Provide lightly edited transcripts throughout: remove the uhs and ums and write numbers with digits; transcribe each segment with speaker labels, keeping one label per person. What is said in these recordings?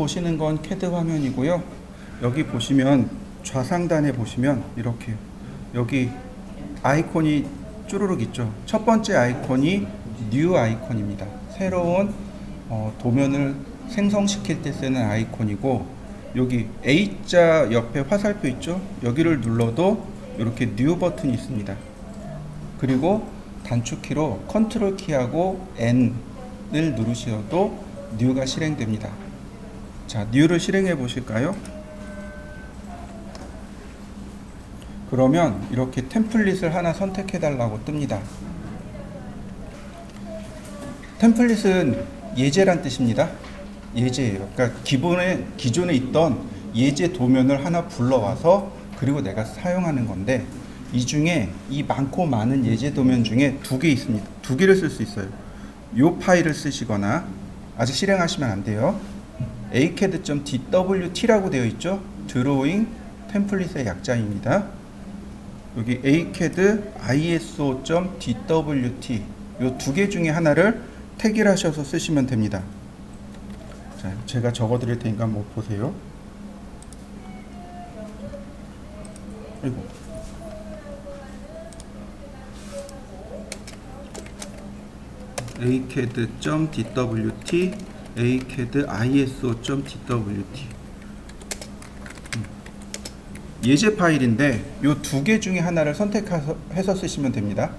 Speaker 1: 보시는 건 CAD 화면이고요. 여기 보시면 좌상단에 보시면 이렇게 여기 아이콘이 쭈루룩 있죠. 첫 번째 아이콘이 뉴 아이콘입니다. 새로운 도면을 생성시킬 때 쓰는 아이콘이고, 여기 A자 옆에 화살표 있죠. 여기를 눌러도 이렇게 뉴 버튼이 있습니다. 그리고 단축키로 컨트롤 키하고 N을 누르셔도 뉴가 실행됩니다. 자, 뉴를 실행해 보실까요? 그러면 이렇게 템플릿을 하나 선택해 달라고 뜹니다. 템플릿은 예제란 뜻입니다. 예제예요. 그러니까 기존에 있던 예제 도면을 하나 불러와서 그리고 내가 사용하는 건데, 이 중에 이 많고 많은 예제 도면 중에 두 개 있습니다. 두 개를 쓸 수 있어요. 요 파일을 쓰시거나, 아직 실행하시면 안 돼요. acad.dwt라고 되어 있죠. 드로잉 템플릿의 약자입니다. 여기 acad iso.dwt 요 두 개 중에 하나를 택일하셔서 쓰시면 됩니다. 자, 제가 적어 드릴 테니까 한번 보세요. 아이고. acad.dwt acad iso.dwt 예제 파일인데 이 두 개 중에 하나를 선택해서 쓰시면 됩니다.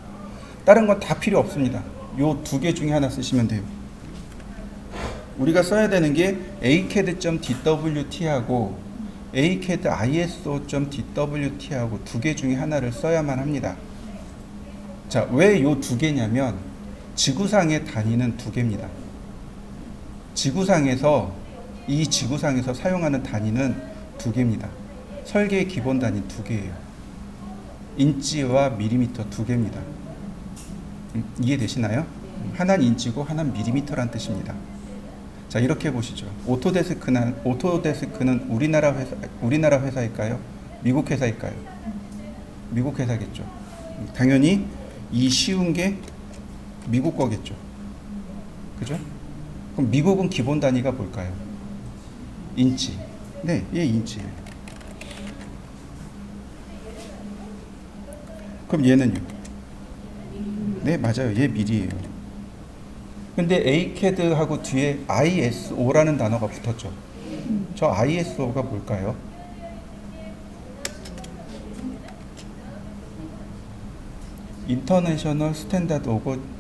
Speaker 1: 다른 건 다 필요 없습니다. 이 두 개 중에 하나 쓰시면 돼요. 우리가 써야 되는 게 acad.dwt하고 acad iso.dwt하고 두 개 중에 하나를 써야만 합니다. 자, 왜 이 두 개냐면 지구상의 단위는 두 개입니다. 이 지구상에서 사용하는 단위는 두 개입니다. 설계의 기본 단위 두 개예요. 인치와 밀리미터 두 개입니다. 이해되시나요? 하나는 인치고 하나는 밀리미터란 뜻입니다. 자, 이렇게 보시죠. 오토데스크는 우리나라 회사일까요? 미국 회사일까요? 미국 회사겠죠. 당연히 이 쉬운 게 미국 거겠죠. 그죠? 그럼 미국은 기본 단위가 뭘까요? 인치. 네, 얘 인치예요. 그럼 얘는요? 네, 맞아요. 얘 밀이에요. 근데 ACAD하고 뒤에 ISO라는 단어가 붙었죠. 저 ISO가 뭘까요? 인터내셔널 스탠다드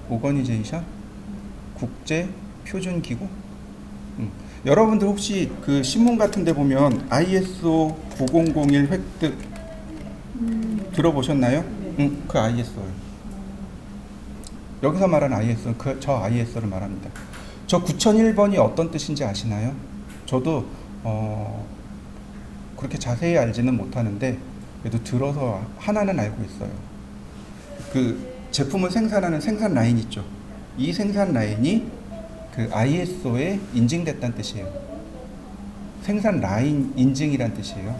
Speaker 1: 오거니제이션? 국제 표준 기구? 여러분들 혹시 그 신문 같은 데 보면 ISO 9001 획득 들어보셨나요? 그 ISO예요. 여기서 말하는 ISO는 저 ISO를 말합니다. 저 9001번이 어떤 뜻인지 아시나요? 저도 그렇게 자세히 알지는 못하는데 그래도 들어서 하나는 알고 있어요. 그 제품을 생산하는 생산 라인 있죠. 이 생산 라인이 그 ISO에 인증됐다는 뜻이에요. 생산 라인 인증이란 뜻이에요.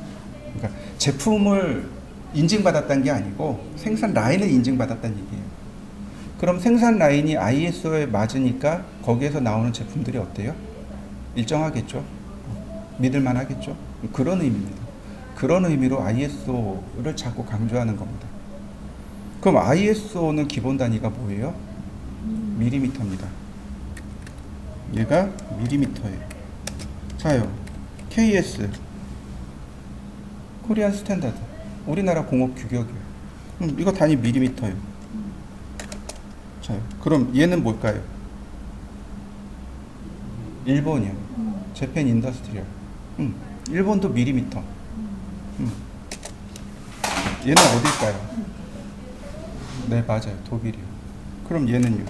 Speaker 1: 그러니까 제품을 인증받았다는 게 아니고 생산 라인을 인증받았다는 얘기예요. 그럼 생산 라인이 ISO에 맞으니까 거기에서 나오는 제품들이 어때요? 일정하겠죠? 믿을만 하겠죠? 그런 의미입니다. 그런 의미로 ISO를 자꾸 강조하는 겁니다. 그럼 ISO는 기본 단위가 뭐예요? 밀리미터입니다. 얘가 밀리미터예요. 자요, KS 코리안 스탠다드 우리나라 공업 규격이에요. 이거 단위 밀리미터예요. 자요, 그럼 얘는 뭘까요? 일본이요. 재팬 인더스트리얼. 일본도 밀리미터. 얘는 어딜까요? 네, 맞아요. 독일이요. 그럼 얘는요?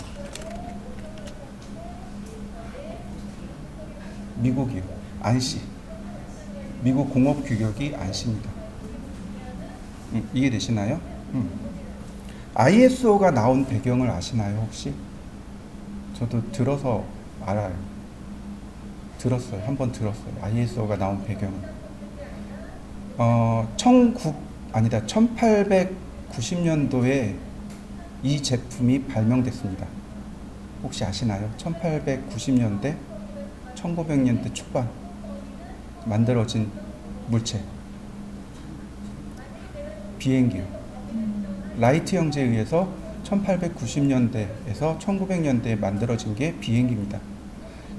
Speaker 1: 미국이요. 안시. 미국 공업 규격이 안시입니다. 이해되시나요? ISO가 나온 배경을 아시나요, 혹시? 저도 들어서 알아요. 들었어요. 한번 들었어요. ISO가 나온 배경을. 1890년도에 이 제품이 발명됐습니다. 혹시 아시나요? 1890년대, 1900년대 초반. 만들어진 물체. 비행기요. 라이트 형제에 의해서 1890년대에서 1900년대에 만들어진 게 비행기입니다.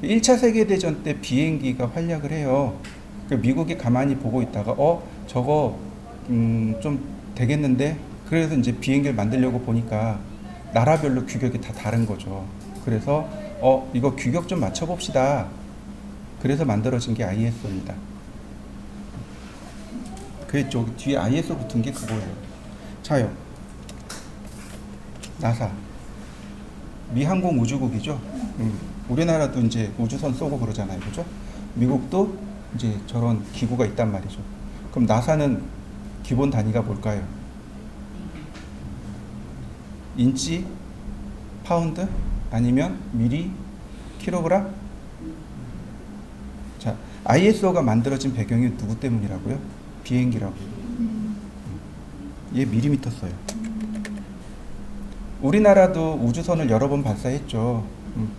Speaker 1: 1차 세계대전 때 비행기가 활약을 해요. 미국이 가만히 보고 있다가 저거 좀 되겠는데, 그래서 이제 비행기를 만들려고 보니까 나라별로 규격이 다 다른 거죠. 그래서 이거 규격 좀 맞춰봅시다. 그래서 만들어진 게 ISO입니다. 그 저기 뒤에 ISO 붙은 게 그거예요. 자요. 나사. 미 항공우주국이죠. 우리나라도 이제 우주선 쏘고 그러잖아요. 그죠? 미국도 이제 저런 기구가 있단 말이죠. 그럼 나사는 기본 단위가 뭘까요? 인치, 파운드, 아니면 미리, 킬로그램? 자, ISO가 만들어진 배경이 누구 때문이라고요? 비행기라고. 얘 밀리미터 써요. 우리나라도 우주선을 여러 번 발사했죠.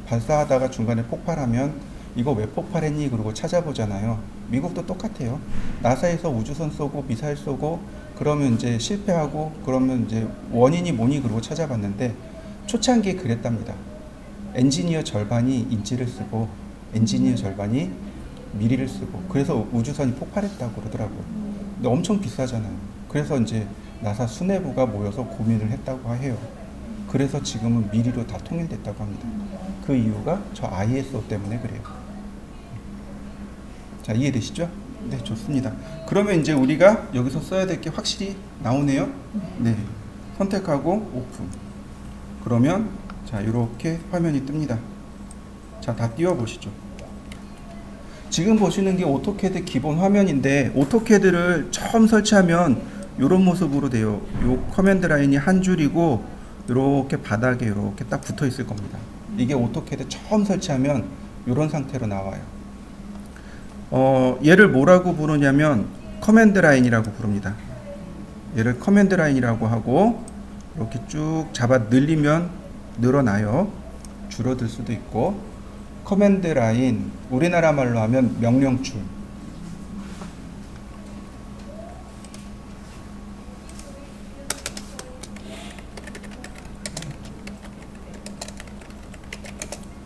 Speaker 1: 발사하다가 중간에 폭발하면 이거 왜 폭발했니? 그러고 찾아보잖아요. 미국도 똑같아요. 나사에서 우주선 쏘고 미사일 쏘고 그러면 이제 실패하고 그러면 이제 원인이 뭐니? 그러고 찾아봤는데 초창기에 그랬답니다. 엔지니어 절반이 인치를 쓰고 엔지니어 절반이 미리를 쓰고, 그래서 우주선이 폭발했다고 그러더라고요. 근데 엄청 비싸잖아요. 그래서 이제 나사 수뇌부가 모여서 고민을 했다고 해요. 그래서 지금은 미리로 다 통일됐다고 합니다. 그 이유가 저 ISO 때문에 그래요. 자, 이해되시죠? 네, 좋습니다. 그러면 이제 우리가 여기서 써야 될 게 확실히 나오네요. 네, 선택하고 오픈. 그러면 자, 이렇게 화면이 뜹니다. 자, 다 띄워보시죠. 지금 보시는 게 오토캐드 기본 화면인데, 오토캐드를 처음 설치하면 이런 모습으로 돼요. 요 커맨드 라인이 한 줄이고 이렇게 바닥에 이렇게 딱 붙어 있을 겁니다. 이게 오토캐드 처음 설치하면 이런 상태로 나와요. 얘를 뭐라고 부르냐면 커맨드 라인이라고 부릅니다. 얘를 커맨드 라인이라고 하고, 이렇게 쭉 잡아 늘리면 늘어나요. 줄어들 수도 있고. 커맨드 라인, 우리나라 말로 하면 명령줄.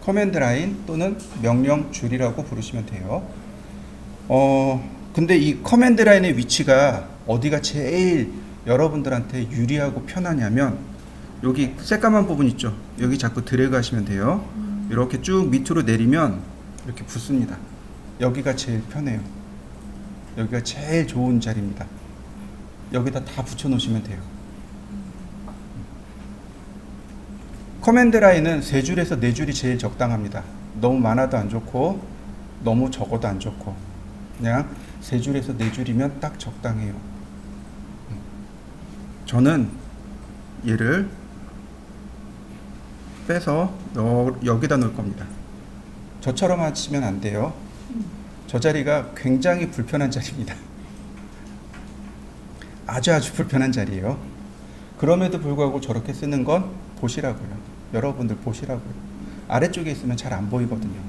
Speaker 1: 커맨드 라인 또는 명령줄이라고 부르시면 돼요. 근데 이 커맨드 라인의 위치가 어디가 제일 여러분들한테 유리하고 편하냐면, 여기 새까만 부분 있죠? 여기 자꾸 드래그 하시면 돼요. 이렇게 쭉 밑으로 내리면 이렇게 붙습니다. 여기가 제일 편해요. 여기가 제일 좋은 자리입니다. 여기다 다 붙여 놓으시면 돼요. 커맨드 라인은 3줄에서 4줄이 제일 적당합니다. 너무 많아도 안 좋고 너무 적어도 안 좋고, 그냥 3줄에서 4줄이면 딱 적당해요. 저는 얘를 빼서 여기다 놓을 겁니다. 저처럼 하시면 안 돼요. 저 자리가 굉장히 불편한 자리입니다. 아주 불편한 자리예요. 그럼에도 불구하고 저렇게 쓰는 건 보시라고요. 여러분들 보시라고요. 아래쪽에 있으면 잘 안 보이거든요.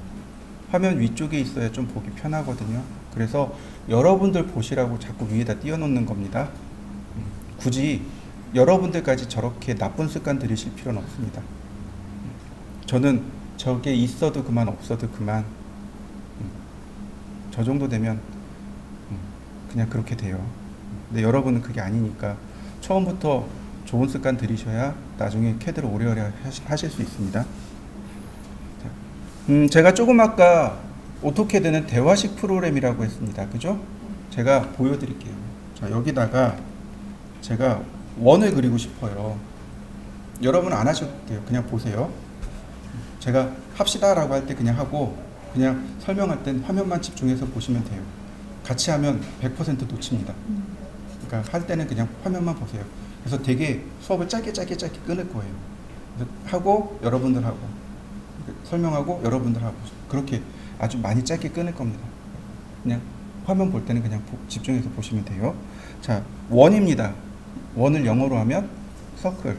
Speaker 1: 화면 위쪽에 있어야 좀 보기 편하거든요. 그래서 여러분들 보시라고 자꾸 위에다 띄워놓는 겁니다. 굳이 여러분들까지 저렇게 나쁜 습관 들이실 필요는 없습니다. 저는 저게 있어도 그만 없어도 그만, 저 정도 되면 그냥 그렇게 돼요. 근데 여러분은 그게 아니니까 처음부터 좋은 습관 들이셔야 나중에 캐드를 오래오래 하실 수 있습니다. 제가 조금 아까 오토캐드는 대화식 프로그램이라고 했습니다. 그죠? 제가 보여드릴게요. 자, 여기다가 제가 원을 그리고 싶어요. 여러분은 안 하셔도 돼요. 그냥 보세요. 제가 합시다 라고 할 때 그냥 하고, 그냥 설명할 땐 화면만 집중해서 보시면 돼요. 같이 하면 100% 놓칩니다. 그러니까 할 때는 그냥 화면만 보세요. 그래서 되게 수업을 짧게 끊을 거예요. 그래서 하고 여러분들 하고 설명하고 여러분들 하고, 그렇게 아주 많이 짧게 끊을 겁니다. 그냥 화면 볼 때는 그냥 집중해서 보시면 돼요. 자, 원입니다. 원을 영어로 하면 서클.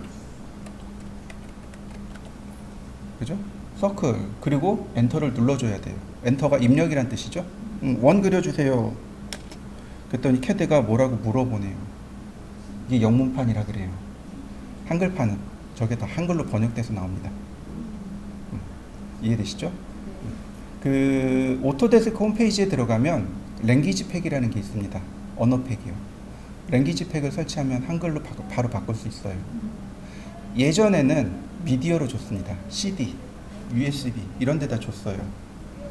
Speaker 1: 그죠? 서클. 그리고 엔터를 눌러줘야 돼요. 엔터가 입력이란 뜻이죠. 원 그려주세요. 그랬더니 캐드가 뭐라고 물어보네요. 이게 영문판이라 그래요. 한글판은 저게 다 한글로 번역돼서 나옵니다. 이해되시죠? 그 오토데스크 홈페이지에 들어가면 랭귀지 팩이라는 게 있습니다. 언어 팩이요. 랭귀지 팩을 설치하면 한글로 바로 바꿀 수 있어요. 예전에는 미디어로 줬습니다. CD, USB 이런 데다 줬어요.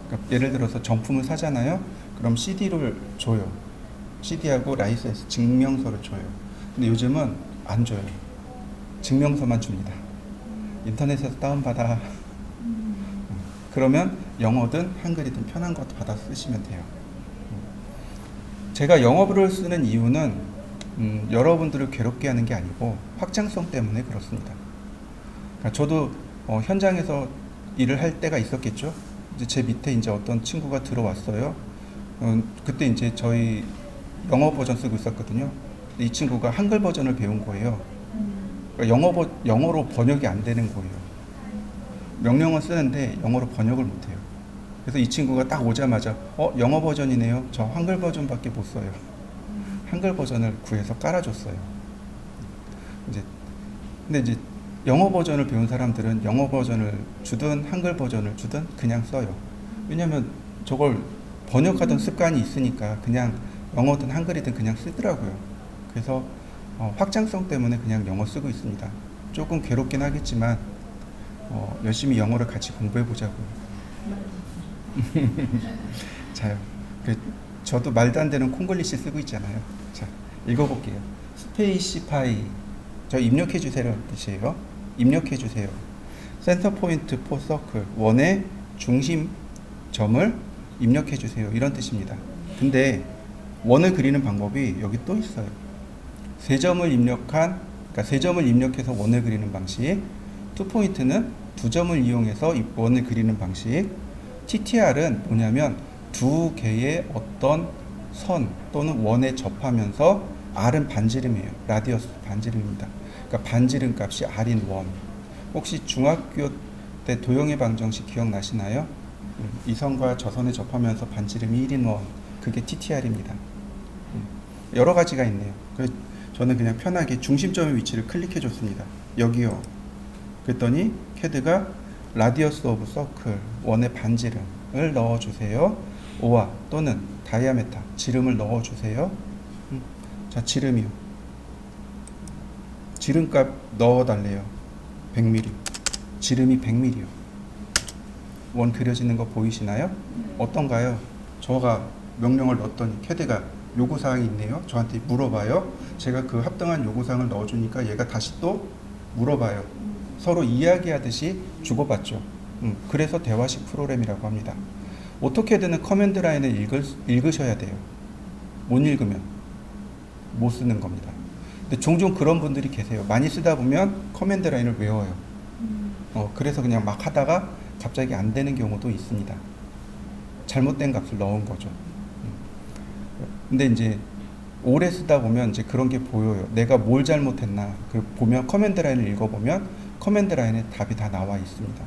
Speaker 1: 그러니까 예를 들어서 정품을 사잖아요. 그럼 CD를 줘요. CD하고 라이센스 증명서를 줘요. 근데 요즘은 안 줘요. 증명서만 줍니다. 인터넷에서 다운받아. 그러면 영어든 한글이든 편한 것 받아 쓰시면 돼요. 제가 영어를 쓰는 이유는 여러분들을 괴롭게 하는 게 아니고 확장성 때문에 그렇습니다. 그러니까 저도 현장에서 일을 할 때가 있었겠죠. 이제 제 밑에 이제 어떤 친구가 들어왔어요. 그때 이제 저희 영어 버전 쓰고 있었거든요. 근데 이 친구가 한글 버전을 배운 거예요. 그러니까 영어로 번역이 안 되는 거예요. 명령어 쓰는데 영어로 번역을 못 해요. 그래서 이 친구가 딱 오자마자 영어 버전이네요. 저 한글 버전밖에 못 써요. 한글 버전을 구해서 깔아줬어요. 근데 이제 영어 버전을 배운 사람들은 영어 버전을 주든 한글 버전을 주든 그냥 써요. 왜냐면 저걸 번역하던 습관이 있으니까 그냥 영어든 한글이든 그냥 쓰더라고요. 그래서 확장성 때문에 그냥 영어 쓰고 있습니다. 조금 괴롭긴 하겠지만 열심히 영어를 같이 공부해 보자고요. 자요. 저도 말도 안 되는 콩글리시 쓰고 있잖아요. 자, 읽어볼게요. 스페이시파이. 저 입력해 주세요라는 뜻이에요. 입력해 주세요. 센터 포인트 포 서클. 원의 중심점을 입력해 주세요. 이런 뜻입니다. 근데 원을 그리는 방법이 여기 또 있어요. 세 점을 입력해서 원을 그리는 방식. 투 포인트는 두 점을 이용해서 원을 그리는 방식. TTR은 뭐냐면 두 개의 어떤 선 또는 원에 접하면서 R은 반지름이에요. 라디어스 반지름입니다. 그러니까 반지름 값이 R인 원. 혹시 중학교 때 도형의 방정식 기억나시나요? 이 선과 저 선에 접하면서 반지름이 1인 원. 그게 TTR입니다. 여러 가지가 있네요. 그래서 저는 그냥 편하게 중심점의 위치를 클릭해 줬습니다. 여기요. 그랬더니 캐드가 라디어스 오브 서클 원의 반지름을 넣어주세요. 오와 또는 다이아메타 지름을 넣어주세요. 자, 지름이요. 지름값 넣어달래요. 100mm. 지름이 100mm요. 원 그려지는 거 보이시나요? 어떤가요? 저가 명령을 넣었더니 캐드가 요구사항이 있네요. 저한테 물어봐요. 제가 그 합당한 요구사항을 넣어주니까 얘가 다시 또 물어봐요. 서로 이야기하듯이 주고받죠. 그래서 대화식 프로그램이라고 합니다. 오토캐드는 커맨드 라인을 읽으셔야 돼요. 못 읽으면 못 쓰는 겁니다. 근데 종종 그런 분들이 계세요. 많이 쓰다 보면 커맨드 라인을 외워요. 그래서 그냥 막 하다가 갑자기 안 되는 경우도 있습니다. 잘못된 값을 넣은 거죠. 근데 이제 오래 쓰다 보면 이제 그런 게 보여요. 내가 뭘 잘못했나. 보면 커맨드 라인을 읽어보면 커맨드 라인에 답이 다 나와 있습니다.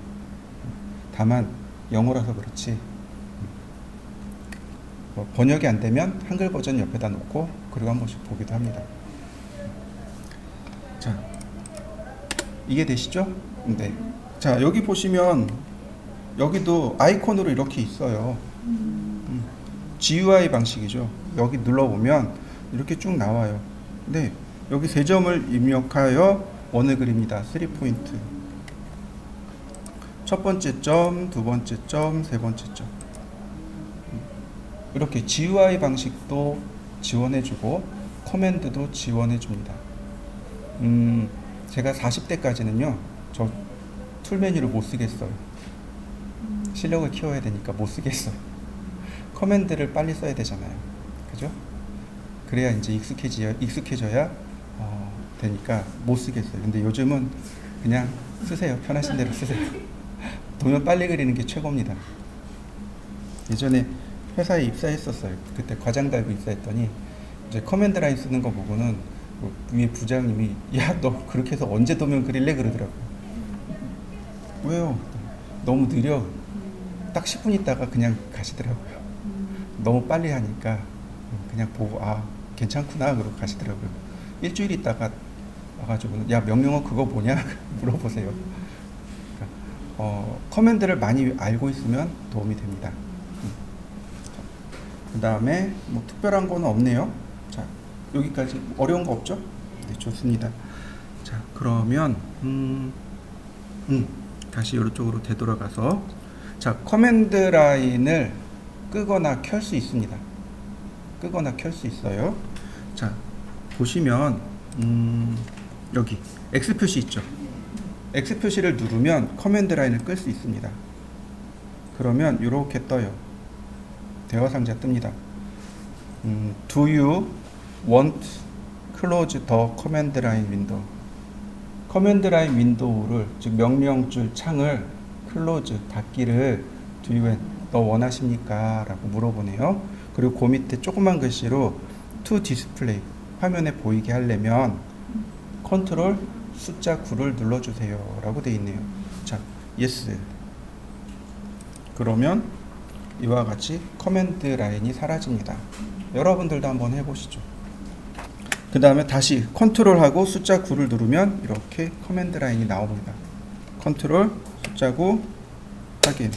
Speaker 1: 다만 영어라서 그렇지 번역이 안 되면 한글 버전 옆에다 놓고 그리고 한 번씩 보기도 합니다. 자, 이게 되시죠? 네. 자, 여기 보시면 여기도 아이콘으로 이렇게 있어요. GUI 방식이죠. 여기 눌러보면 이렇게 쭉 나와요. 근데 여기 세 점을 입력하여 원을 그립니다. 3포인트. 첫 번째 점, 두 번째 점, 세 번째 점. 이렇게 GUI 방식도 지원해주고 커맨드도 지원해줍니다. 제가 40대까지는요 저 툴 메뉴를 못 쓰겠어요. 실력을 키워야 되니까 못 쓰겠어요. 커맨드를 빨리 써야 되잖아요. 그죠? 그래야 이제 익숙해져야 되니까 못 쓰겠어요. 근데 요즘은 그냥 쓰세요. 편하신 대로 쓰세요. 도면 빨리 그리는 게 최고입니다. 예전에 회사에 입사했었어요. 그때 과장 달고 입사했더니 이제 커맨드 라인 쓰는 거 보고는 위에 부장님이 야, 너 그렇게 해서 언제 도면 그릴래? 그러더라고요. 왜요? 너무 느려. 딱 10분 있다가 그냥 가시더라고요. 너무 빨리 하니까 그냥 보고 괜찮구나 그러고 가시더라고요. 일주일 있다가 와가지고 야 명령어 그거 뭐냐 물어보세요. 커맨드를 많이 알고 있으면 도움이 됩니다. 그 다음에 뭐 특별한 거는 없네요. 자, 여기까지 어려운 거 없죠? 네, 좋습니다. 자, 그러면 다시 이쪽으로 되돌아가서 자, 커맨드 라인을 끄거나 켤 수 있습니다. 끄거나 켤 수 있어요. 자, 보시면 여기 X 표시 있죠? X 표시를 누르면 커맨드 라인을 끌 수 있습니다. 그러면 이렇게 떠요. 대화 상자 뜹니다. Do you want close the command line window? 커맨드 라인 윈도우를 즉 명령줄 창을 close 닫기를 do you 너 원하십니까? 라고 물어보네요. 그리고 그 밑에 조그만 글씨로 to display 화면에 보이게 하려면 컨트롤 숫자 9를 눌러주세요 라고 되어 있네요. 자, yes. 그러면 이와 같이 커맨드 라인이 사라집니다. 여러분들도 한번 해보시죠. 그 다음에 다시 컨트롤하고 숫자 9를 누르면 이렇게 커맨드 라인이 나옵니다. 컨트롤 숫자 9 확인.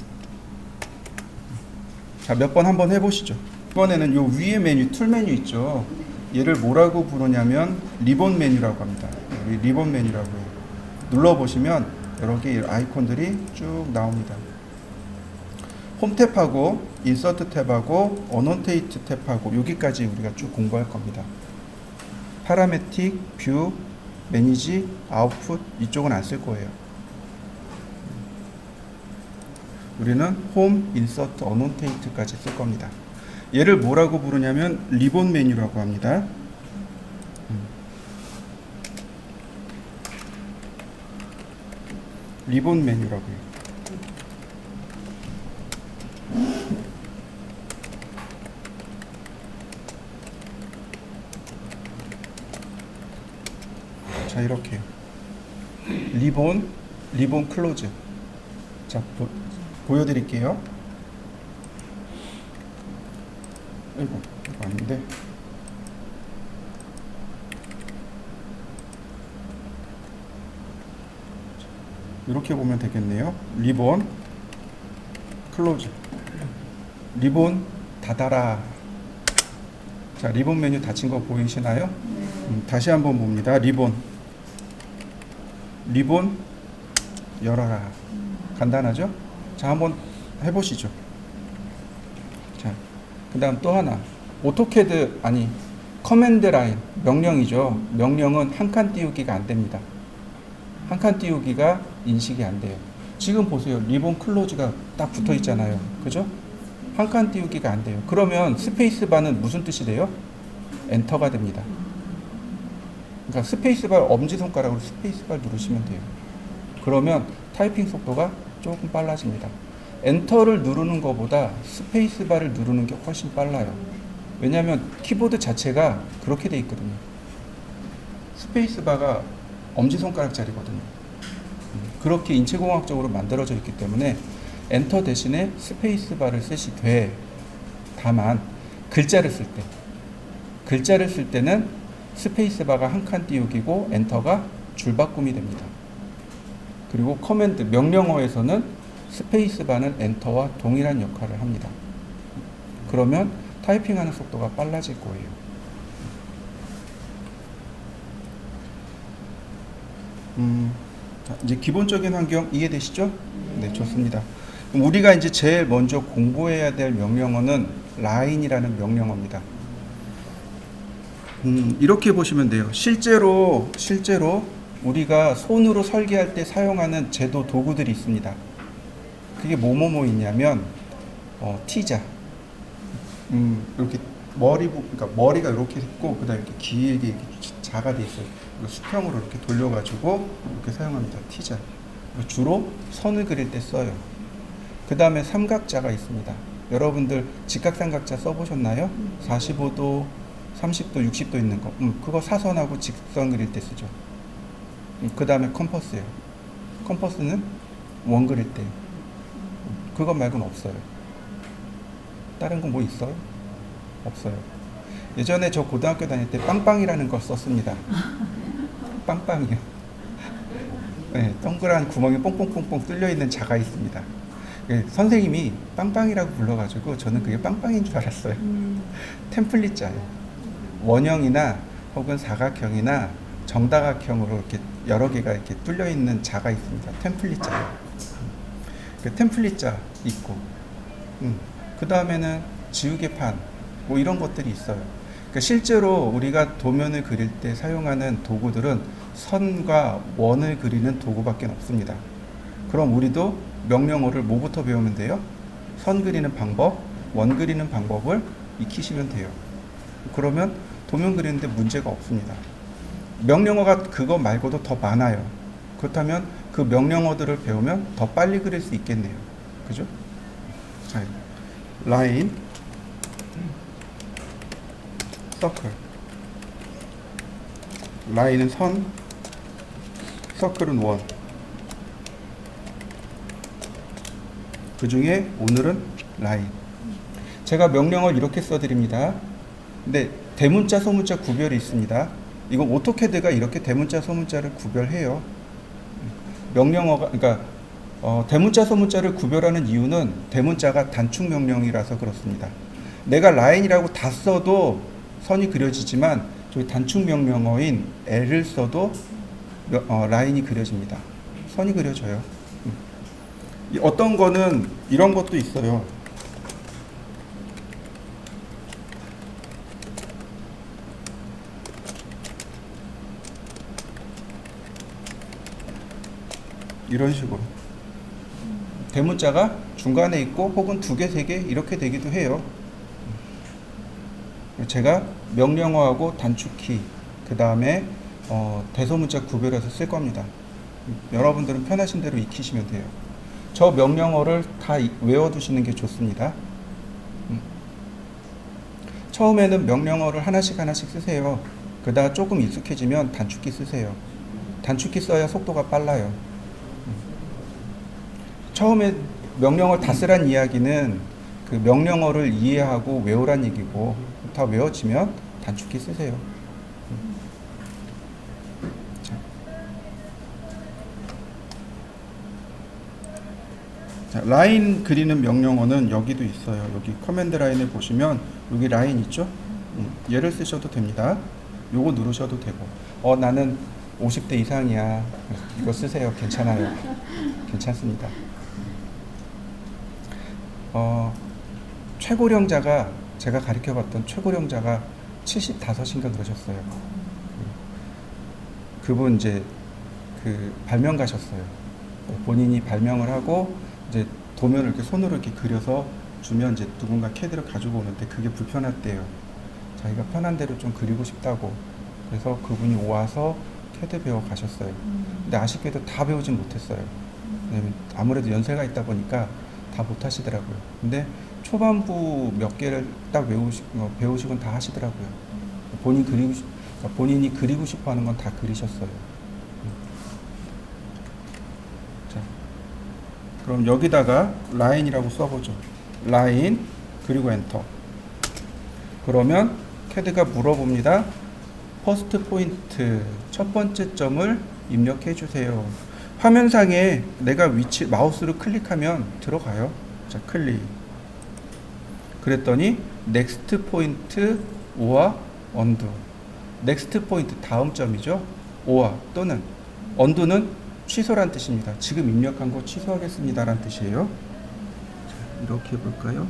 Speaker 1: 자, 몇 번 한번 해보시죠. 이번에는 요 위에 메뉴 툴 메뉴 있죠. 얘를 뭐라고 부르냐면 리본 메뉴라고 합니다. 리본 메뉴라고 해요. 눌러보시면 여러 개의 아이콘들이 쭉 나옵니다. 홈 탭하고 인서트 탭하고 어노테이트 탭하고 여기까지 우리가 쭉 공부할 겁니다. 파라메틱, 뷰, 매니지, 아웃풋 이쪽은 안 쓸 거예요. 우리는 홈, 인서트, 어노테이트까지 쓸 겁니다. 얘를 뭐라고 부르냐면 리본 메뉴라고 합니다. 리본 메뉴라고 해요. 자, 이렇게 리본 클로즈. 자, 보여드릴게요. 이거 아닌데. 이렇게 보면 되겠네요. 리본 클로즈. 리본 닫아라. 자, 리본 메뉴 닫힌 거 보이시나요? 다시 한번 봅니다. 리본 열어라. 간단하죠? 자, 한번 해보시죠. 자, 그 다음 또 하나. 오토캐드, 커맨드 라인, 명령이죠. 명령은 한 칸 띄우기가 안 됩니다. 한 칸 띄우기가 인식이 안 돼요. 지금 보세요. 리본 클로즈가 딱 붙어 있잖아요. 그죠? 한 칸 띄우기가 안 돼요. 그러면 스페이스바는 무슨 뜻이 돼요? 엔터가 됩니다. 그러니까 스페이스바 엄지손가락으로 스페이스바 누르시면 돼요. 그러면 타이핑 속도가 조금 빨라집니다. 엔터를 누르는 것보다 스페이스바를 누르는 게 훨씬 빨라요. 왜냐하면 키보드 자체가 그렇게 돼 있거든요. 스페이스바가 엄지손가락짜리거든요. 그렇게 인체공학적으로 만들어져 있기 때문에 엔터 대신에 스페이스바를 쓰시되, 다만 글자를 쓸 때는 스페이스바가 한 칸 띄우기고 엔터가 줄바꿈이 됩니다. 그리고 커맨드, 명령어에서는 스페이스바는 엔터와 동일한 역할을 합니다. 그러면 타이핑하는 속도가 빨라질 거예요. 이제 기본적인 환경 이해되시죠? 네, 좋습니다. 그럼 우리가 이제 제일 먼저 공부해야 될 명령어는 라인이라는 명령어입니다. 이렇게 보시면 돼요. 실제로 우리가 손으로 설계할 때 사용하는 제도 도구들이 있습니다. 그게 뭐뭐 있냐면 T자, 이렇게 그러니까 머리가 이렇게 있고 그다음에 이렇게 길게 이렇게 자가 돼 있어요. 수평으로 이렇게 돌려가지고 이렇게 사용합니다. T자. 주로 선을 그릴 때 써요. 그 다음에 삼각자가 있습니다. 여러분들 직각삼각자 써보셨나요? 45도, 30도, 60도 있는 거. 그거 사선하고 직선 그릴 때 쓰죠. 그 다음에 컴퍼스예요. 컴퍼스는 원 그릴 때. 그것 말고는 없어요. 다른 거 뭐 있어요? 없어요. 예전에 저 고등학교 다닐 때 빵빵이라는 걸 썼습니다. 빵빵이요. 네, 동그란 구멍이 뽕뽕뽕뽕 뚫려 있는 자가 있습니다. 네, 선생님이 빵빵이라고 불러가지고 저는 그게 빵빵인 줄 알았어요. 템플릿 자예요. 원형이나 혹은 사각형이나 정다각형으로 이렇게 여러 개가 이렇게 뚫려 있는 자가 있습니다. 템플릿 자예요. 그 템플릿 자 있고, 그 다음에는 지우개판 뭐 이런 것들이 있어요. 그러니까 실제로 우리가 도면을 그릴 때 사용하는 도구들은 선과 원을 그리는 도구밖에 없습니다. 그럼 우리도 명령어를 뭐부터 배우면 돼요? 선 그리는 방법, 원 그리는 방법을 익히시면 돼요. 그러면 도면 그리는데 문제가 없습니다. 명령어가 그거 말고도 더 많아요. 그렇다면 그 명령어들을 배우면 더 빨리 그릴 수 있겠네요. 그죠? 자, 라인, 서클. 라인은 선, 서클은 원. 그 중에 오늘은 라인. 제가 명령어를 이렇게 써드립니다. 근데 대문자, 소문자 구별이 있습니다. 이건 오토캐드가 이렇게 대문자, 소문자를 구별해요. 명령어가, 그러니까 대문자, 소문자를 구별하는 이유는 대문자가 단축 명령이라서 그렇습니다. 내가 라인이라고 다 써도 선이 그려지지만 저희 단축 명령어인 L을 써도 라인이 그려집니다. 선이 그려져요. 어떤 거는 이런 것도 있어요. 이런 식으로 대문자가 중간에 있고 혹은 두 개, 세 개 이렇게 되기도 해요. 제가 명령어하고 단축키 그 다음에 대소문자 구별해서 쓸 겁니다. 여러분들은 편하신 대로 익히시면 돼요. 저 명령어를 다 외워두시는 게 좋습니다. 처음에는 명령어를 하나씩 쓰세요. 그러다가 조금 익숙해지면 단축키 쓰세요. 단축키 써야 속도가 빨라요. 처음에 명령어를 다 쓰란 이야기는 그 명령어를 이해하고 외우란 얘기고, 다 외워지면 단축키 쓰세요. 자, 라인 그리는 명령어는 여기도 있어요. 여기 커맨드 라인에 보시면 여기 라인 있죠? 얘를 쓰셔도 됩니다. 요거 누르셔도 되고, 나는 50대 이상이야. 이거 쓰세요. 괜찮아요. 괜찮습니다. 최고령자가, 제가 가르쳐봤던 최고령자가 75인가 그러셨어요. 그분 이제 발명 가셨어요. 본인이 발명을 하고 이제 도면을 이렇게 손으로 이렇게 그려서 주면 이제 누군가 캐드를 가지고 오는데 그게 불편했대요. 자기가 편한 대로 좀 그리고 싶다고. 그래서 그분이 와서 캐드 배워 가셨어요. 근데 아쉽게도 다 배우진 못했어요. 왜냐면 아무래도 연세가 있다 보니까 다 못 하시더라고요. 근데 초반부 몇 개를 딱 배우시곤 다 하시더라고요. 본인이 그리고 싶어 하는 건 다 그리셨어요. 자, 그럼 여기다가 라인이라고 써보죠. 라인, 그리고 엔터. 그러면 캐드가 물어봅니다. 퍼스트 포인트, 첫 번째 점을 입력해 주세요. 화면상에 내가 마우스를 클릭하면 들어가요. 자, 클릭. 그랬더니 넥스트 포인트 오와 언두. 넥스트 포인트 다음 점이죠. 오와 또는 언두는 취소란 뜻입니다. 지금 입력한 거 취소하겠습니다 라는 뜻이에요. 자, 이렇게 해볼까요?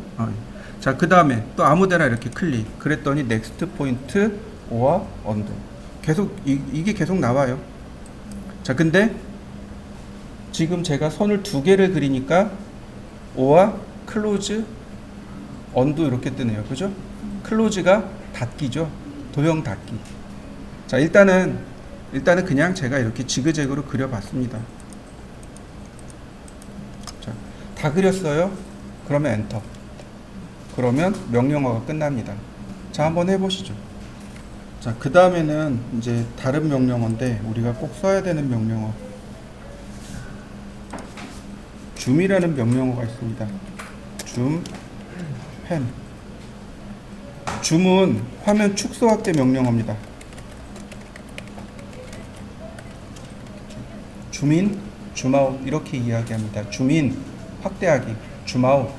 Speaker 1: 자, 그 다음에 또 아무데나 이렇게 클릭. 그랬더니 넥스트 포인트 오와 언두. 계속 이게 계속 나와요. 자, 근데 지금 제가 선을 두 개를 그리니까 오와 클로즈, 언두 이렇게 뜨네요. 그죠? 클로즈가 닫기죠. 도형 닫기. 자, 일단은 그냥 제가 이렇게 지그재그로 그려봤습니다. 자, 다 그렸어요. 그러면 엔터. 그러면 명령어가 끝납니다. 자, 한번 해보시죠. 자, 그 다음에는 이제 다른 명령어인데 우리가 꼭 써야 되는 명령어. 줌이라는 명령어가 있습니다. 줌, 펜. 줌은 화면 축소 확대 명령어입니다. 줌인, 줌아웃 이렇게 이야기합니다. 줌인 확대하기, 줌아웃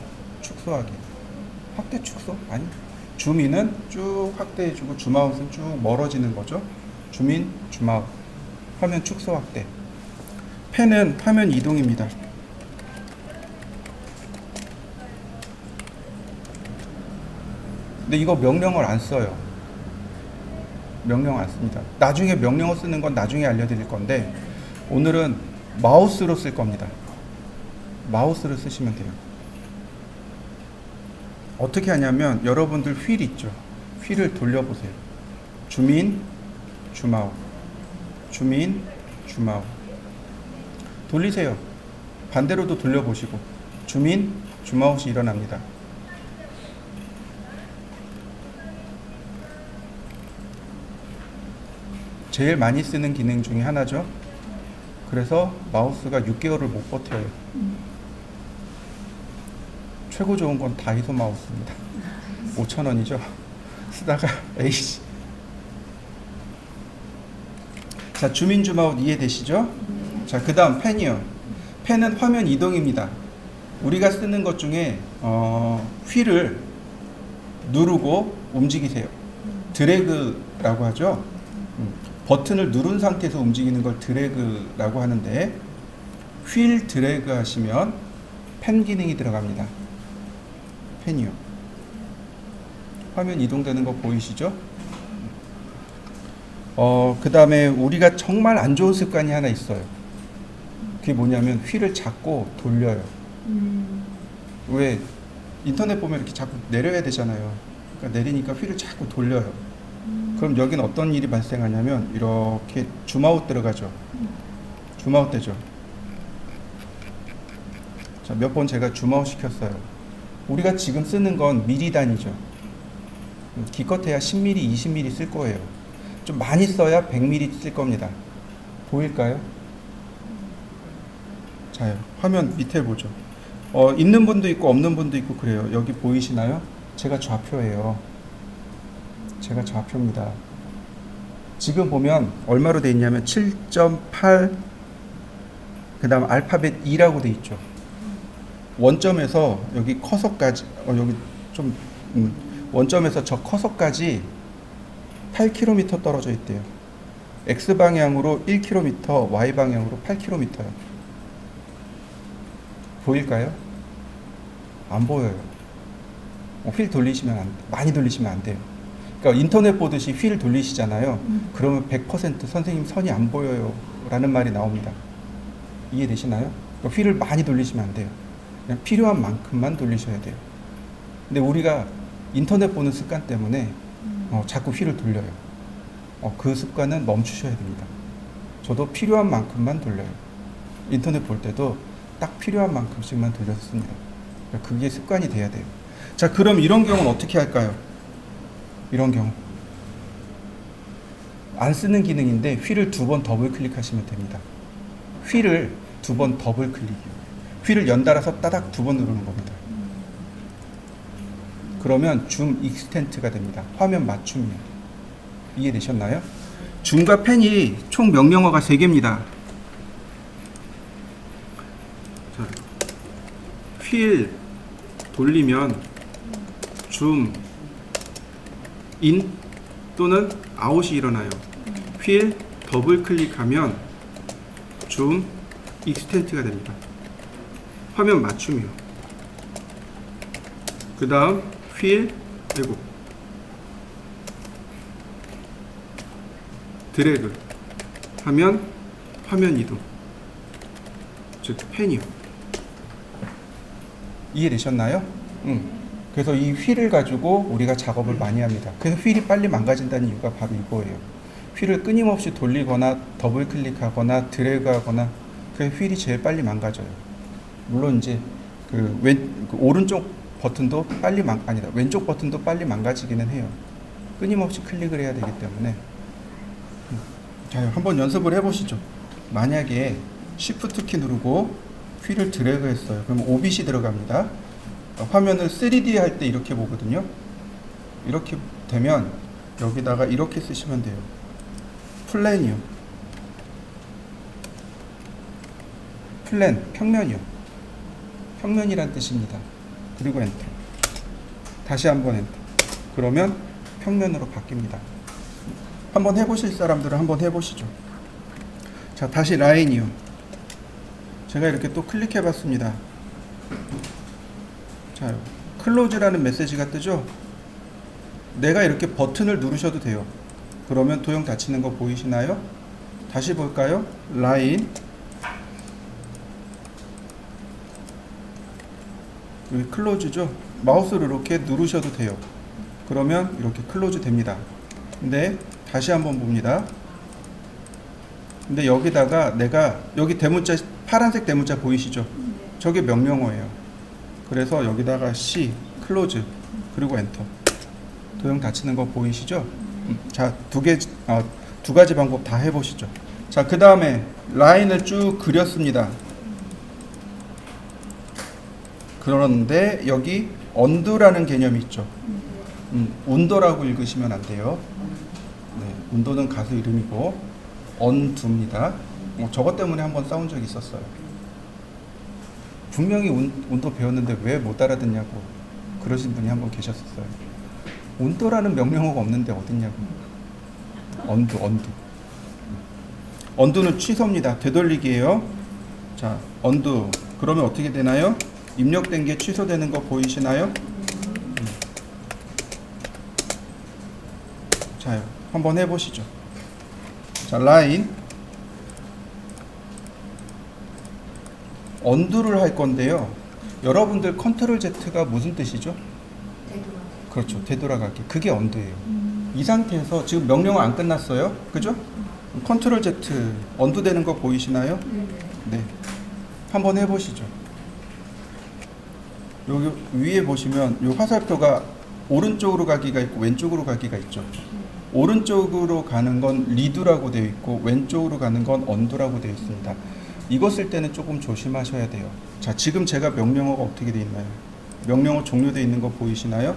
Speaker 1: 축소하기. 확대 축소? 아니. 줌인은 쭉 확대해주고 줌아웃은 쭉 멀어지는 거죠. 줌인, 줌아웃. 화면 축소 확대. 펜은 화면 이동입니다. 근데 이거 명령어를 안 써요. 명령어 안 씁니다. 나중에 명령어 쓰는 건 나중에 알려드릴 건데 오늘은 마우스로 쓸 겁니다. 마우스를 쓰시면 돼요. 어떻게 하냐면 여러분들 휠 있죠. 휠을 돌려보세요. 줌인, 줌아웃, 줌인, 줌아웃. 돌리세요. 반대로도 돌려보시고 줌인, 줌아웃이 일어납니다. 제일 많이 쓰는 기능 중에 하나죠. 그래서 마우스가 6개월을 못 버텨요. 최고 좋은 건 다이소 마우스입니다. 5,000원이죠. 쓰다가 에이씨. 자, 줌인 줌아웃 이해되시죠? 자, 그 다음 펜이요. 펜은 화면 이동입니다. 우리가 쓰는 것 중에 휠을 누르고 움직이세요. 드래그라고 하죠. 버튼을 누른 상태에서 움직이는 걸 드래그라고 하는데 휠 드래그 하시면 펜 기능이 들어갑니다. 펜이요. 화면 이동되는 거 보이시죠? 그 다음에 우리가 정말 안 좋은 습관이 하나 있어요. 그게 뭐냐면 휠을 잡고 돌려요. 왜 인터넷 보면 이렇게 자꾸 내려야 되잖아요. 그러니까 내리니까 휠을 자꾸 돌려요. 그럼 여기는 어떤 일이 발생하냐면 이렇게 줌아웃 들어가죠. 줌아웃 되죠. 자, 몇 번 제가 줌아웃 시켰어요. 우리가 지금 쓰는 건 미리 단위죠. 기껏해야 10mm, 20mm 쓸 거예요. 좀 많이 써야 100mm 쓸 겁니다. 보일까요? 자, 화면 밑에 보죠. 있는 분도 있고 없는 분도 있고 그래요. 여기 보이시나요? 제가 좌표예요. 제가 좌표입니다. 지금 보면 얼마로 돼 있냐면 7.8 그 다음 알파벳 2라고 돼 있죠. 원점에서 여기 커서까지 여기 좀 원점에서 저 커서까지 8km 떨어져 있대요. X방향으로 1km, Y방향으로 8km요. 보일까요? 안 보여요. 휠 돌리시면 많이 돌리시면 안 돼요. 그러니까 인터넷 보듯이 휠 돌리시잖아요. 그러면 100% 선생님 선이 안 보여요 라는 말이 나옵니다. 이해되시나요? 그러니까 휠을 많이 돌리시면 안 돼요. 그냥 필요한 만큼만 돌리셔야 돼요. 근데 우리가 인터넷 보는 습관 때문에 자꾸 휠을 돌려요. 그 습관은 멈추셔야 됩니다. 저도 필요한 만큼만 돌려요. 인터넷 볼 때도 딱 필요한 만큼씩만 돌렸습니다. 그러니까 그게 습관이 돼야 돼요. 자, 그럼 이런 경우는 어떻게 할까요? 이런 경우 안 쓰는 기능인데 휠을 2번 더블 클릭하시면 됩니다. 휠을 2번 더블 클릭이요. 휠을 연달아서 따닥 2번 누르는 겁니다. 그러면 줌 익스텐트가 됩니다. 화면 맞춤이요. 이해되셨나요? 줌과 펜이 총 명령어가 3개입니다. 자, 휠 돌리면 줌 인 또는 아웃이 일어나요. 휠 더블 클릭하면 줌 익스텐트가 됩니다. 화면 맞춤이요. 그 다음 휠 그리고 드래그 하면 화면 이동, 즉 펜이요. 이해되셨나요? 그래서 이 휠을 가지고 우리가 작업을 많이 합니다. 그래서 휠이 빨리 망가진다는 이유가 바로 이거예요. 휠을 끊임없이 돌리거나 더블 클릭하거나 드래그 하거나 그래서 휠이 제일 빨리 망가져요. 물론 이제 그 오른쪽 버튼도 왼쪽 버튼도 빨리 망가지기는 해요. 끊임없이 클릭을 해야 되기 때문에. 자, 한번 연습을 해보시죠. 만약에 Shift 키 누르고 휠을 드래그 했어요. 그럼 오빗이 들어갑니다. 화면을 3D 할 때 이렇게 보거든요. 이렇게 되면 여기다가 이렇게 쓰시면 돼요. 플랜이요. 플랜, 평면이요. 평면이란 뜻입니다. 그리고 엔터. 다시 한번 엔터. 그러면 평면으로 바뀝니다. 한번 해보실 사람들은 한번 해보시죠. 자, 다시 라인이요. 제가 이렇게 또 클릭해 봤습니다. 자, 클로즈라는 메시지가 뜨죠? 내가 이렇게 버튼을 누르셔도 돼요. 그러면 도형 닫히는 거 보이시나요? 다시 볼까요? 라인. 여기 클로즈죠? 마우스를 이렇게 누르셔도 돼요. 그러면 이렇게 클로즈 됩니다. 근데 다시 한번 봅니다. 근데 여기다가 내가 여기 대문자, 파란색 대문자 보이시죠? 저게 명령어예요. 그래서 여기다가 C, 클로즈, 그리고 엔터. 도형 닫히는 거 보이시죠? 자, 두 가지 방법 다 해보시죠. 자, 그 다음에 라인을 쭉 그렸습니다. 그런데 여기 언두라는 개념이 있죠. 운도라고 읽으시면 안 돼요. 네, 운도는 가수 이름이고 언두입니다. 저것 때문에 한번 싸운 적이 있었어요. 분명히 운도 배웠는데 왜 못 알아듣냐고 그러신 분이 한번 계셨었어요. 운도라는 명령어가 없는데 어딨냐고. 언두. 언두는 취소입니다. 되돌리기예요. 자, 언두. 그러면 어떻게 되나요? 입력된 게 취소되는 거 보이시나요? 자, 한번 해보시죠. 자, 라인. 언두를 할 건데요. 여러분들 컨트롤 Z가 무슨 뜻이죠? 되돌아가기. 그렇죠. 되돌아가기. 그게 언두예요. 이 상태에서 지금 명령어 안 끝났어요. 그죠? 컨트롤 Z 언두 되는 거 보이시나요? 네. 한번 해보시죠. 여기 위에 보시면 이 화살표가 오른쪽으로 가기가 있고 왼쪽으로 가기가 있죠. 오른쪽으로 가는 건 리두라고 되어 있고 왼쪽으로 가는 건 언두라고 되어 있습니다. 이거 쓸 때는 조금 조심하셔야 돼요. 자, 지금 제가 명령어가 어떻게 되어 있나요? 명령어 종료되어 있는 거 보이시나요?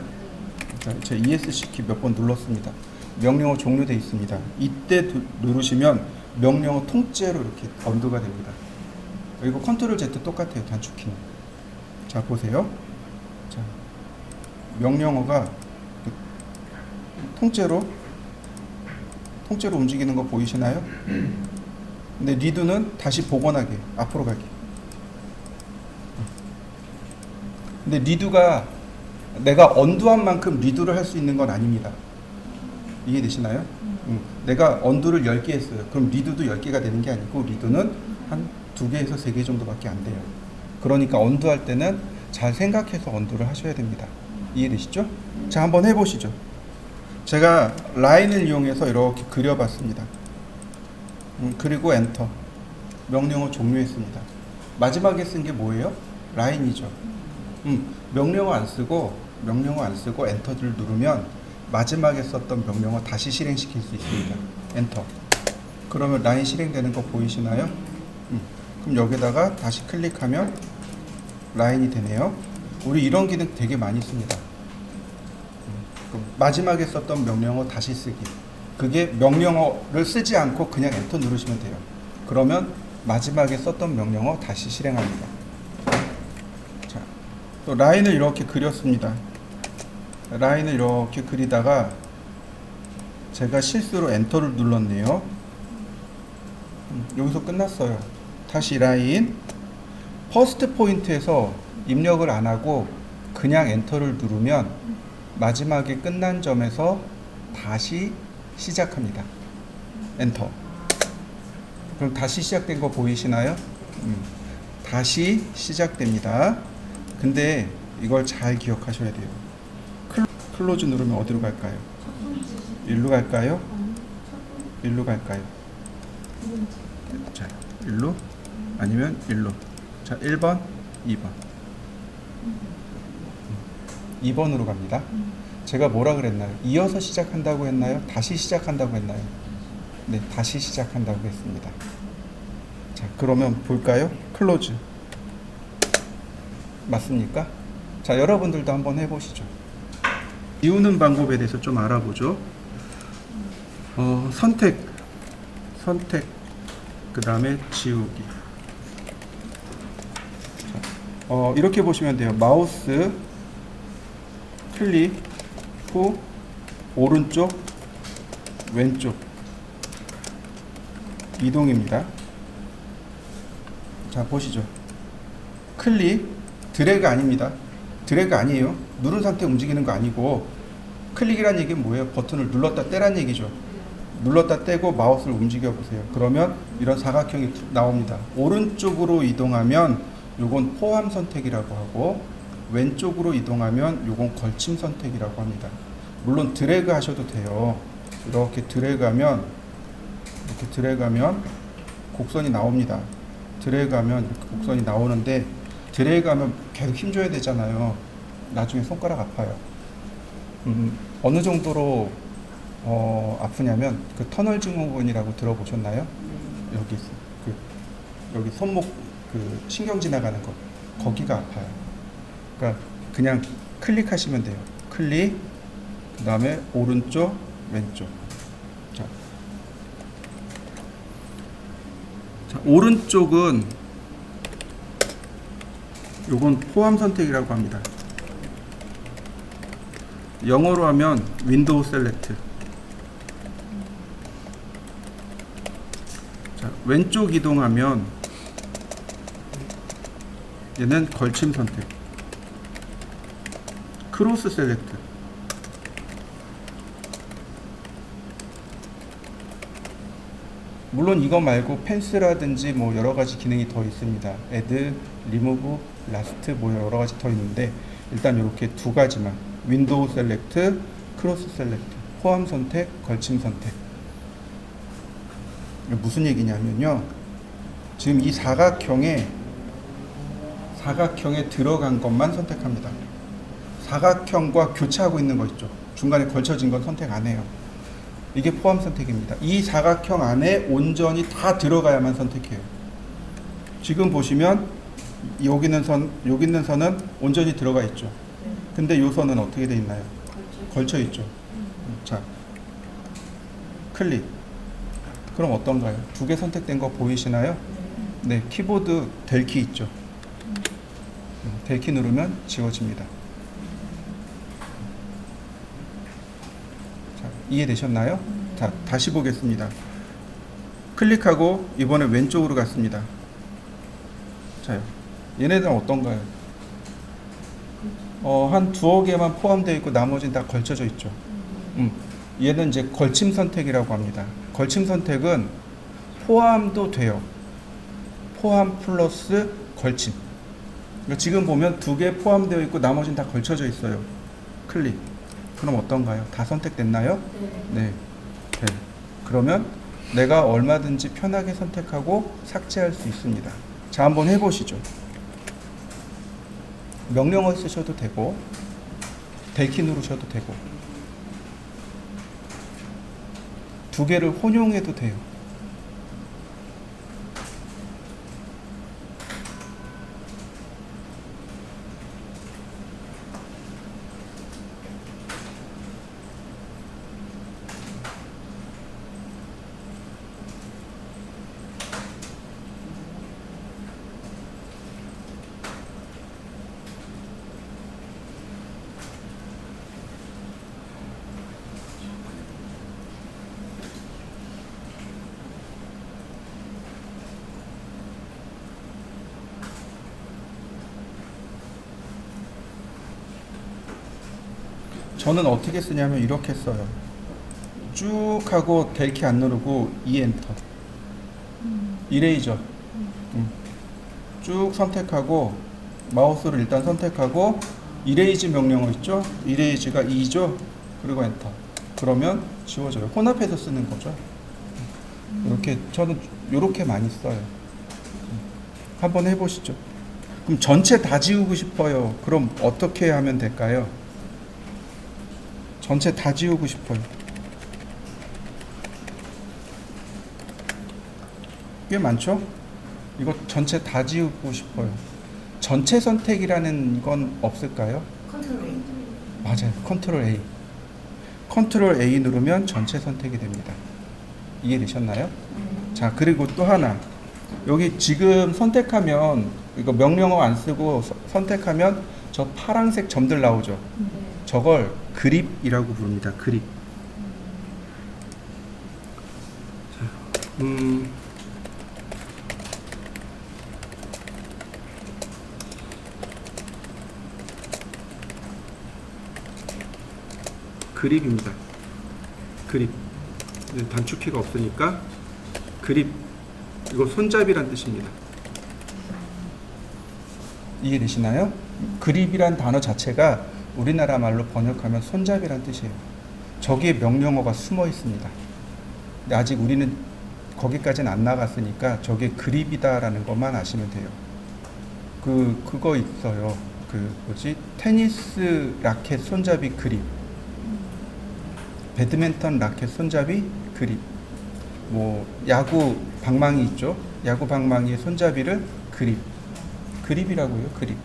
Speaker 1: 자, 제 ESC 키 몇 번 눌렀습니다. 명령어 종료되어 있습니다. 이때 누르시면 명령어 통째로 이렇게 언두가 됩니다. 그리고 컨트롤 Z 똑같아요. 단축키는. 자, 보세요. 자, 명령어가 통째로 움직이는 거 보이시나요? 근데 리드는 다시 복원하기, 앞으로 가기. 근데 리드가 내가 언두한 만큼 리드를 할 수 있는 건 아닙니다. 이해되시나요? 내가 언두를 10개 했어요. 그럼 리드도 10개가 되는 게 아니고 리드는 한 2개에서 3개 정도밖에 안 돼요. 그러니까 언두할 때는 잘 생각해서 언두를 하셔야 됩니다. 이해되시죠? 자, 한번 해보시죠. 제가 라인을 이용해서 이렇게 그려봤습니다. 그리고 엔터. 명령어 종료했습니다. 마지막에 쓴 게 뭐예요? 라인이죠. 명령어 안 쓰고 엔터를 누르면 마지막에 썼던 명령어 다시 실행시킬 수 있습니다. 엔터. 그러면 라인 실행되는 거 보이시나요? 그럼 여기다가 다시 클릭하면 라인이 되네요. 우리 이런 기능 되게 많이 씁니다. 마지막에 썼던 명령어 다시 쓰기. 그게 명령어를 쓰지 않고 그냥 엔터 누르시면 돼요. 그러면 마지막에 썼던 명령어 다시 실행합니다. 자, 또 라인을 이렇게 그렸습니다. 라인을 이렇게 그리다가 제가 실수로 엔터를 눌렀네요. 여기서 끝났어요. 다시 라인. 퍼스트 포인트에서 입력을 안 하고 그냥 엔터를 누르면 마지막에 끝난 점에서 다시 시작합니다. 엔터. 그럼 다시 시작된 거 보이시나요? 다시 시작됩니다. 근데 이걸 잘 기억하셔야 돼요. 클로즈 누르면 어디로 갈까요? 일로 갈까요? 일로 갈까요? 자, 일로 아니면 일로. 자, 1번, 2번. 2번으로 갑니다. 제가 뭐라 그랬나요? 이어서 시작한다고 했나요? 다시 시작한다고 했나요? 네, 다시 시작한다고 했습니다. 자, 그러면 볼까요? 클로즈. 맞습니까? 자, 여러분들도 한번 해보시죠. 지우는 방법에 대해서 좀 알아보죠. 선택, 그 다음에 지우기. 이렇게 보시면 돼요. 마우스 클릭 후 오른쪽, 왼쪽 이동입니다. 자, 보시죠. 클릭, 드래그 아닙니다. 드래그 아니에요. 누른 상태 움직이는 거 아니고, 클릭이란 얘기는 뭐예요? 버튼을 눌렀다 떼란 얘기죠. 눌렀다 떼고 마우스를 움직여 보세요. 그러면 이런 사각형이 나옵니다. 오른쪽으로 이동하면 요건 포함 선택이라고 하고, 왼쪽으로 이동하면 요건 걸침 선택이라고 합니다. 물론 드래그 하셔도 돼요. 이렇게 드래그하면 곡선이 나옵니다. 드래그하면 이렇게 곡선이 나오는데, 드래그하면 계속 힘줘야 되잖아요. 나중에 손가락 아파요. 어느 정도로 아프냐면 그 터널 증후군이라고 들어보셨나요? 여기 여기 손목 그 신경 지나가는 거, 거기가 아파요. 그러니까 그냥 클릭하시면 돼요. 클릭, 그 다음에 오른쪽, 왼쪽. 자, 오른쪽은 요건 포함 선택이라고 합니다. 영어로 하면 윈도우 셀렉트. 자, 왼쪽 이동하면 얘는 걸침 선택. 크로스 셀렉트. 물론 이거 말고 펜스라든지 뭐 여러 가지 기능이 더 있습니다. 애드, 리무브, 라스트 뭐 여러 가지 더 있는데, 일단 이렇게 두 가지만, 윈도우 셀렉트, 크로스 셀렉트, 포함 선택, 걸침 선택. 무슨 얘기냐면요, 지금 이 사각형에 들어간 것만 선택합니다. 사각형과 교차하고 있는 거 있죠. 중간에 걸쳐진 건 선택 안 해요. 이게 포함 선택입니다. 이 사각형 안에 온전히 다 들어가야만 선택해요. 지금 보시면 여기 있는 선은 온전히 들어가 있죠. 근데 이 선은 어떻게 돼 있나요? 걸쳐 있죠. 자, 클릭. 그럼 어떤가요? 두 개 선택된 거 보이시나요? 네, 키보드 델키 있죠. 델키 누르면 지워집니다. 자, 이해되셨나요? 자, 다시 보겠습니다. 클릭하고 이번에 왼쪽으로 갔습니다. 자, 얘네들은 어떤가요? 한 두어 개만 포함되어 있고 나머지는 다 걸쳐져 있죠. 얘는 이제 걸침 선택이라고 합니다. 걸침 선택은 포함도 돼요. 포함 플러스 걸침. 그러니까 지금 보면 두 개 포함되어 있고 나머지는 다 걸쳐져 있어요. 클릭. 그럼 어떤가요? 다 선택됐나요? 네. 네. 그러면 내가 얼마든지 편하게 선택하고 삭제할 수 있습니다. 자, 한번 해보시죠. 명령어 쓰셔도 되고, 델키 누르셔도 되고, 두 개를 혼용해도 돼요. 저는 어떻게 쓰냐면 이렇게 써요. 쭉 하고 델키 안 누르고 엔터. 이레이저. 쭉 선택하고 마우스를 일단 선택하고 이레이즈 명령어 있죠? 이레이즈가 2죠? 그리고 엔터. 그러면 지워져요. 혼합해서 쓰는 거죠. 이렇게 저는 이렇게 많이 써요. 한번 해보시죠. 그럼 전체 다 지우고 싶어요. 그럼 어떻게 하면 될까요? 전체 다 지우고 싶어요. 꽤 많죠? 이거 전체 다 지우고 싶어요. 전체 선택이라는 건 없을까요?
Speaker 2: 컨트롤.
Speaker 1: 맞아요. 컨트롤 A. 컨트롤 A 누르면 전체 선택이 됩니다. 이해되셨나요? 자, 그리고 또 하나. 여기 지금 선택하면 이거 명령어 안 쓰고 선택하면 저 파란색 점들 나오죠. 저걸 그립이라고 부릅니다. 그립. 자, 그립입니다. 그립. 단축키가 없으니까 그립. 이거 손잡이란 뜻입니다. 이해되시나요? 그립이란 단어 자체가 우리나라 말로 번역하면 손잡이란 뜻이에요. 저기에 명령어가 숨어 있습니다. 근데 아직 우리는 거기까지는 안 나갔으니까 저게 그립이다라는 것만 아시면 돼요. 그거 있어요. 테니스 라켓 손잡이 그립. 배드민턴 라켓 손잡이 그립. 뭐 야구 방망이 있죠. 야구 방망이의 손잡이를 그립이라고요. 그립.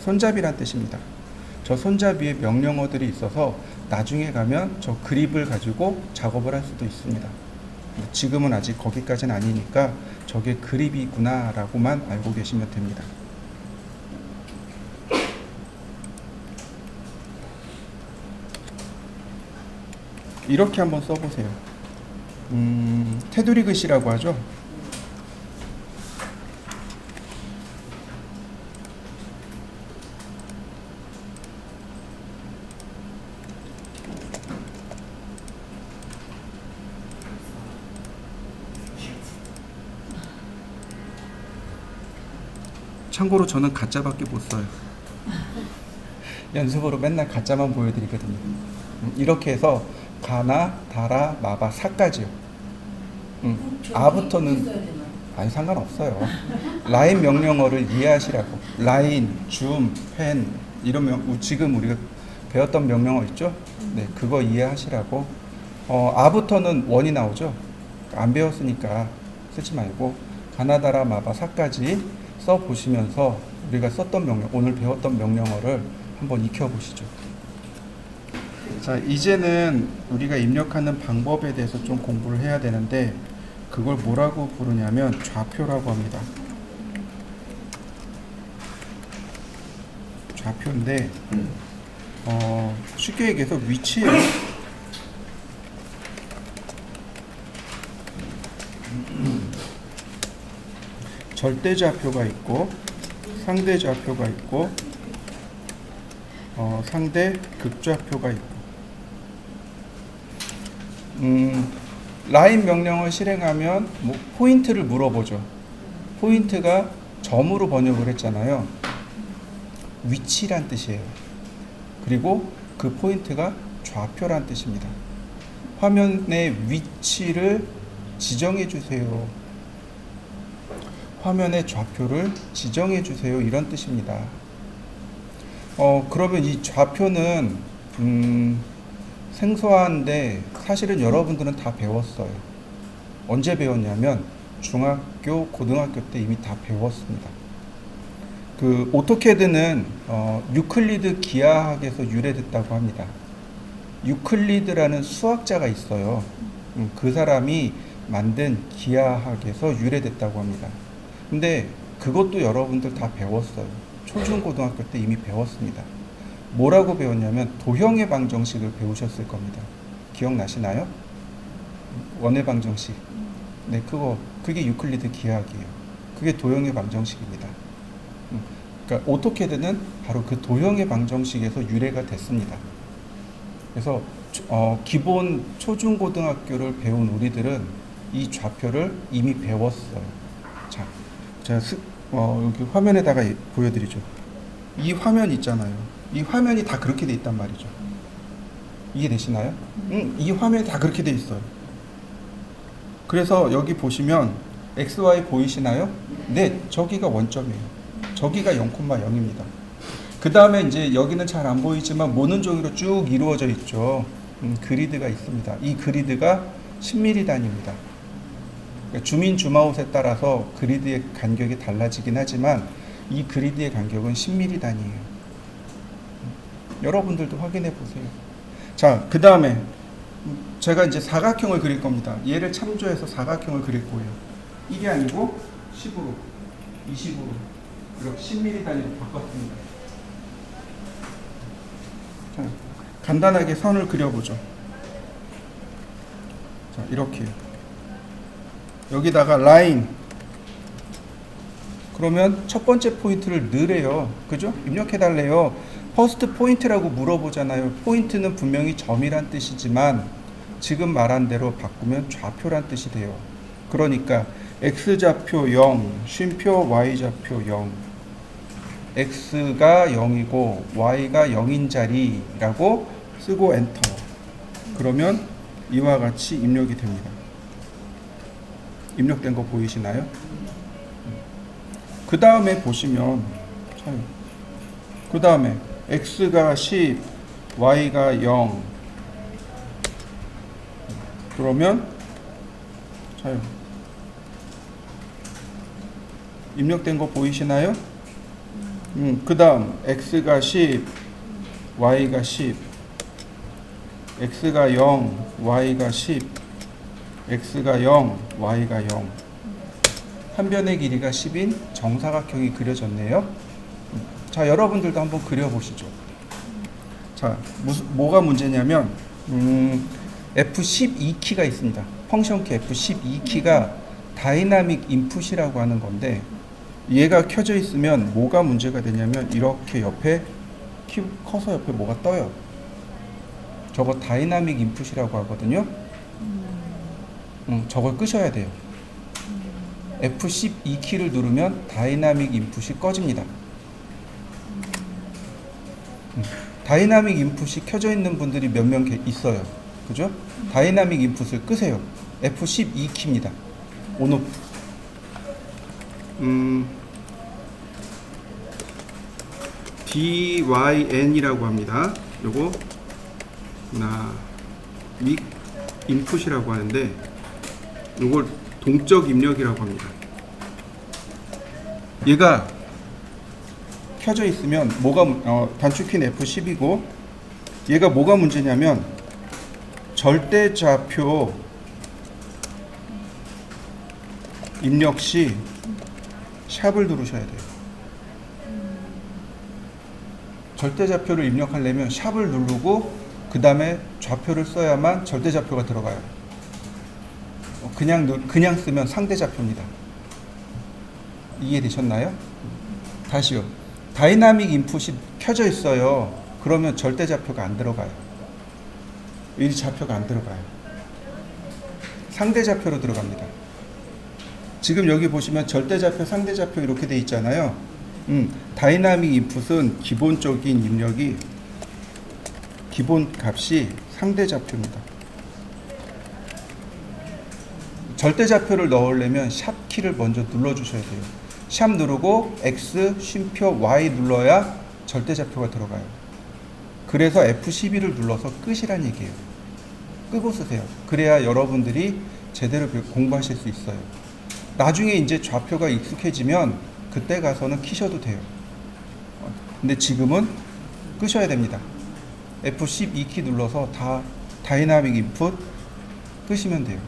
Speaker 1: 손잡이란 뜻입니다. 저 손잡이에 명령어들이 있어서 나중에 가면 저 그립을 가지고 작업을 할 수도 있습니다. 지금은 아직 거기까지는 아니니까 저게 그립이구나 라고만 알고 계시면 됩니다. 이렇게 한번 써보세요. 테두리 글씨라고 하죠. 참고로 저는 가짜밖에 못 써요. 연습으로 맨날 가짜만 보여드리거든요. 이렇게 해서 가나, 다라, 마바, 사까지요. 아부터는 아니 상관없어요. 라인 명령어를 이해하시라고. 라인, 줌, 펜 이런 지금 우리가 배웠던 명령어 있죠? 네, 그거 이해하시라고. 아부터는 원이 나오죠. 안 배웠으니까 쓰지 말고 가나, 다라, 마바, 사까지 써 보시면서 우리가 썼던 명령, 오늘 배웠던 명령어를 한번 익혀 보시죠. 자, 이제는 우리가 입력하는 방법에 대해서 좀 공부를 해야 되는데 그걸 뭐라고 부르냐면 좌표라고 합니다. 좌표인데 쉽게 얘기해서 위치예요. 절대좌표가 있고 상대좌표가 있고 상대 극좌표가 있고 라인 명령을 실행하면 포인트를 물어보죠. 포인트가 점으로 번역을 했잖아요. 위치란 뜻이에요. 그리고 그 포인트가 좌표란 뜻입니다. 화면의 위치를 지정해 주세요. 화면의 좌표를 지정해 주세요. 이런 뜻입니다. 그러면 이 좌표는 생소한데 사실은 여러분들은 다 배웠어요. 언제 배웠냐면 중학교, 고등학교 때 이미 다 배웠습니다. 그 오토캐드는 유클리드 기하학에서 유래됐다고 합니다. 유클리드라는 수학자가 있어요. 그 사람이 만든 기하학에서 유래됐다고 합니다. 근데 그것도 여러분들 다 배웠어요. 초중고등학교 때 이미 배웠습니다. 뭐라고 배웠냐면 도형의 방정식을 배우셨을 겁니다. 기억나시나요? 원의 방정식. 네, 그게 유클리드 기하학이에요. 그게 도형의 방정식입니다. 그러니까 오토캐드는 바로 그 도형의 방정식에서 유래가 됐습니다. 그래서 기본 초중고등학교를 배운 우리들은 이 좌표를 이미 배웠어요. 자, 제가 여기 화면에다가 보여드리죠. 이 화면 있잖아요. 이 화면이 다 그렇게 돼 있단 말이죠. 이해되시나요? 이 화면이 다 그렇게 돼 있어요. 그래서 여기 보시면 XY 보이시나요? 네, 저기가 원점이에요. 저기가 0,0입니다. 그 다음에 이제 여기는 잘 안 보이지만 모는 종이로 쭉 이루어져 있죠. 그리드가 있습니다. 이 그리드가 10mm 단위입니다. 그러니까 줌인 줌아웃에 따라서 그리드의 간격이 달라지긴 하지만 이 그리드의 간격은 10mm 단위예요. 여러분들도 확인해 보세요. 자, 그 다음에 제가 이제 사각형을 그릴 겁니다. 얘를 참조해서 사각형을 그릴 거예요. 이게 아니고 10으로, 20으로 이렇게 10mm 단위로 바꿨습니다. 자, 간단하게 선을 그려보죠. 자, 이렇게요. 여기다가 라인. 그러면 첫 번째 포인트를 넣으래요. 그죠? 입력해달래요. 퍼스트 포인트라고 물어보잖아요. 포인트는 분명히 점이란 뜻이지만 지금 말한 대로 바꾸면 좌표란 뜻이 돼요. 그러니까 x좌표 0, 쉼표 y좌표 0. x가 0이고 y가 0인 자리라고 쓰고 엔터. 그러면 이와 같이 입력이 됩니다. 입력된 거 보이시나요? 그 다음에 보시면 그 다음에 x가 10, y가 0. 그러면 입력된 거 보이시나요? 그 다음 x가 10, y가 10, x가 0, y가 10, x가 0, y가 0. 한 변의 길이가 10인 정사각형이 그려졌네요. 자, 여러분들도 한번 그려보시죠. 자, 뭐가 문제냐면 F12 키가 있습니다. 펑션 키 F12 키가 다이나믹 인풋이라고 하는 건데 얘가 켜져 있으면 뭐가 문제가 되냐면 이렇게 옆에 커서 옆에 뭐가 떠요. 저거 다이나믹 인풋이라고 하거든요. 저걸 끄셔야 돼요. F12 키를 누르면 다이나믹 인풋이 꺼집니다. 다이나믹 인풋이 켜져 있는 분들이 몇 명 있어요. 그죠? 다이나믹 인풋을 끄세요. F12 키입니다. 온오프. DYN이라고 합니다. 요거 믹 인풋이라고 하는데 요걸 동적 입력이라고 합니다. 얘가 켜져 있으면 뭐가 단축키는 F10이고 얘가 뭐가 문제냐면 절대 좌표 입력 시 샵을 누르셔야 돼요. 절대 좌표를 입력하려면 샵을 누르고 그 다음에 좌표를 써야만 절대 좌표가 들어가요. 그냥 쓰면 상대 좌표입니다. 이해되셨나요? 다시요. 다이나믹 인풋이 켜져 있어요. 그러면 절대 좌표가 안 들어가요. 이 좌표가 안 들어가요. 상대 좌표로 들어갑니다. 지금 여기 보시면 절대 좌표, 상대 좌표 이렇게 돼 있잖아요. 다이나믹 인풋은 기본적인 입력이 기본 값이 상대 좌표입니다. 절대 좌표를 넣으려면 샵 키를 먼저 눌러 주셔야 돼요. 샵 누르고 X, 쉼표 Y 눌러야 절대 좌표가 들어가요. 그래서 F12를 눌러서 끄시란 얘기예요. 끄고 쓰세요. 그래야 여러분들이 제대로 공부하실 수 있어요. 나중에 이제 좌표가 익숙해지면 그때 가서는 키셔도 돼요. 근데 지금은 끄셔야 됩니다. F12키 눌러서 다이나믹 인풋 끄시면 돼요.